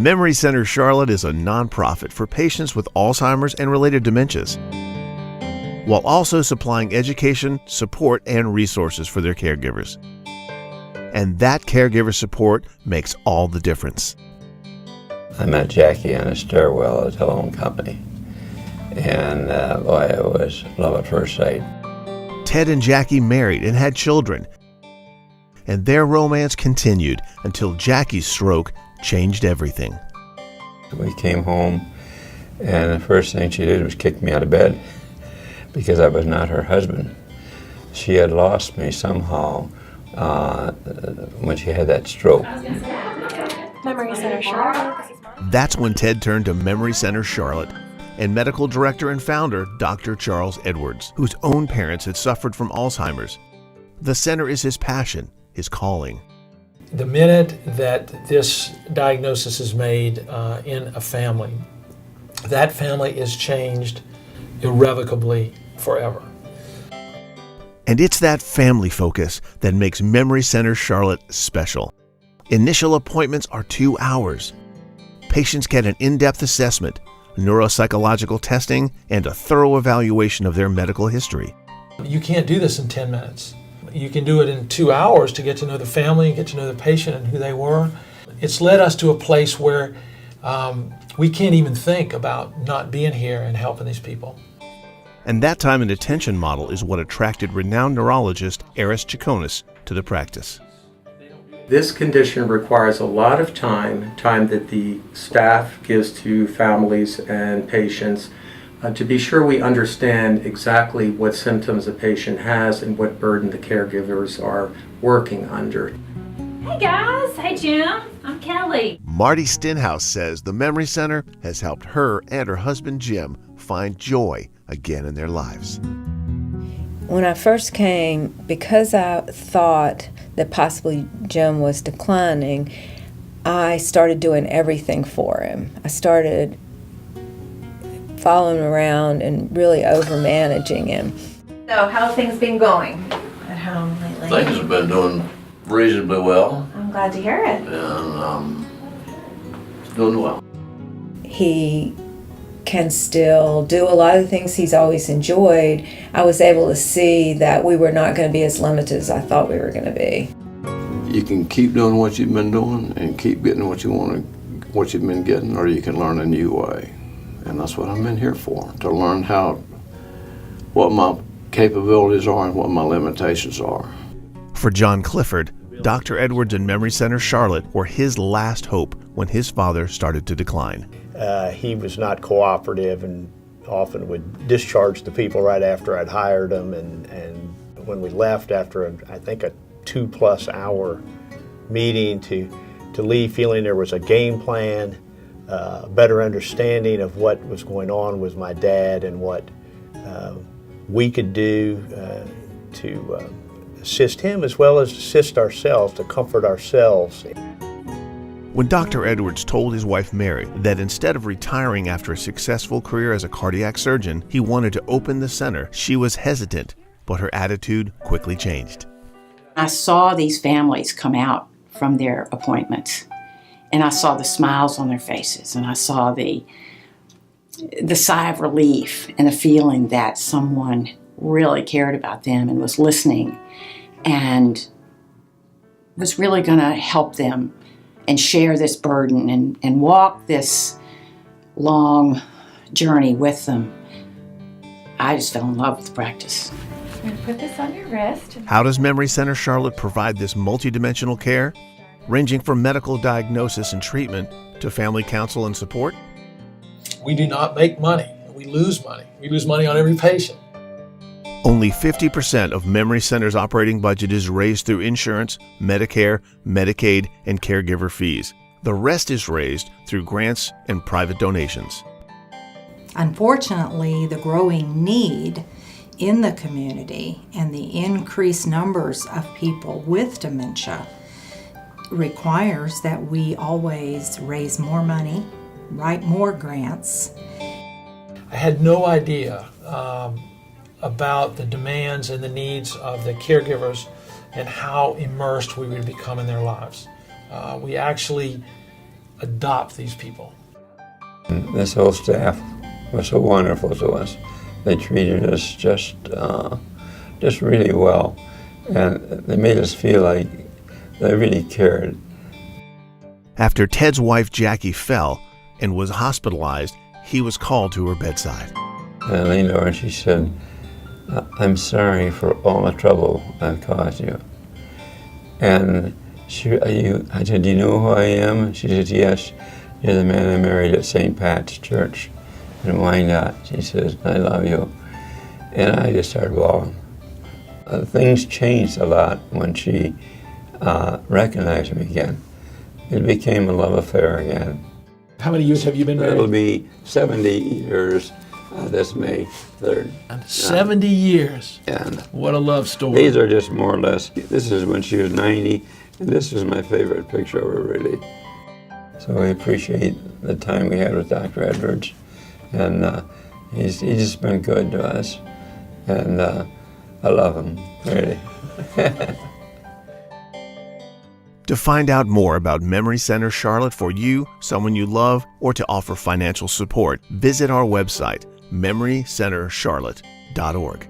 Memory Center Charlotte is a nonprofit for patients with Alzheimer's and related dementias, while also supplying education, support, and resources for their caregivers. And that caregiver support makes all the difference. I met Jackie in a stairwell at a telephone company, and boy, it was love at first sight. Ted and Jackie married and had children, and their romance continued until Jackie's stroke changed everything. We came home, and the first thing she did was kick me out of bed because I was not her husband. She had lost me somehow when she had that stroke. Memory Center Charlotte. That's when Ted turned to Memory Center Charlotte and medical director and founder Dr. Charles Edwards, whose own parents had suffered from Alzheimer's. The center is his passion, his calling. The minute that this diagnosis is made in a family, that family is changed irrevocably forever. And it's that family focus that makes Memory Center Charlotte special. Initial appointments are 2 hours. Patients get an in-depth assessment, neuropsychological testing, and a thorough evaluation of their medical history. You can't do this in 10 minutes. You can do it in 2 hours to get to know the family and get to know the patient and who they were. It's led us to a place where we can't even think about not being here and helping these people. And that time and attention model is what attracted renowned neurologist Aris Chacones to the practice. This condition requires a lot of time that the staff gives to families and patients to be sure we understand exactly what symptoms a patient has and what burden the caregivers are working under. Hey guys, hey Jim, I'm Kelly. Marty Stenhouse says the Memory Center has helped her and her husband Jim find joy again in their lives. When I first came, because I thought that possibly Jim was declining, I started doing everything for him. I started following him around and really over-managing him. So how have things been going at home lately? Things have been doing reasonably well. I'm glad to hear it. And it's doing well. He can still do a lot of the things he's always enjoyed. I was able to see that we were not going to be as limited as I thought we were going to be. You can keep doing what you've been doing and keep getting what you want to, what you've been getting, or you can learn a new way. And that's what I've been here for, to learn what my capabilities are and what my limitations are. For John Clifford, Dr. Edwards and Memory Center Charlotte were his last hope when his father started to decline. He was not cooperative and often would discharge the people right after I'd hired them. And when we left after, I think, a 2+ hour meeting to leave feeling there was a game plan, better understanding of what was going on with my dad and what we could do to assist him as well as assist ourselves, to comfort ourselves. When Dr. Edwards told his wife Mary that instead of retiring after a successful career as a cardiac surgeon, he wanted to open the center, she was hesitant, but her attitude quickly changed. I saw these families come out from their appointments, and I saw the smiles on their faces, and I saw the sigh of relief and the feeling that someone really cared about them and was listening and was really going to help them and share this burden and walk this long journey with them. I just fell in love with the practice. I'm going to put this on your wrist. How does Memory Center Charlotte provide this multidimensional care, ranging from medical diagnosis and treatment to family counsel and support? We do not make money. We lose money. We lose money on every patient. Only 50% of Memory Center's operating budget is raised through insurance, Medicare, Medicaid, and caregiver fees. The rest is raised through grants and private donations. Unfortunately, the growing need in the community and the increased numbers of people with dementia requires that we always raise more money, write more grants. I had no idea about the demands and the needs of the caregivers and how immersed we would become in their lives. We actually adopt these people. This whole staff was so wonderful to us. They treated us just really well, and they made us feel like they really cared. After Ted's wife Jackie fell and was hospitalized, he was called to her bedside. And I leaned over and she said, "I'm sorry for all the trouble I've caused you." And I said, "Do you know who I am?" She said, "Yes, you're the man I married at St. Pat's Church." And why not? She says, "I love you." And I just started bawling. Things changed a lot when she recognized me again. It became a love affair again. How many years have you been married? It'll be 70 years this May 3rd. 70 years. And what a love story. These are just more or less, this is when she was 90, and this is my favorite picture of her, really. So we appreciate the time we had with Dr. Edwards, and he's just been good to us, and I love him, really. To find out more about Memory Center Charlotte for you, someone you love, or to offer financial support, visit our website, memorycentercharlotte.org.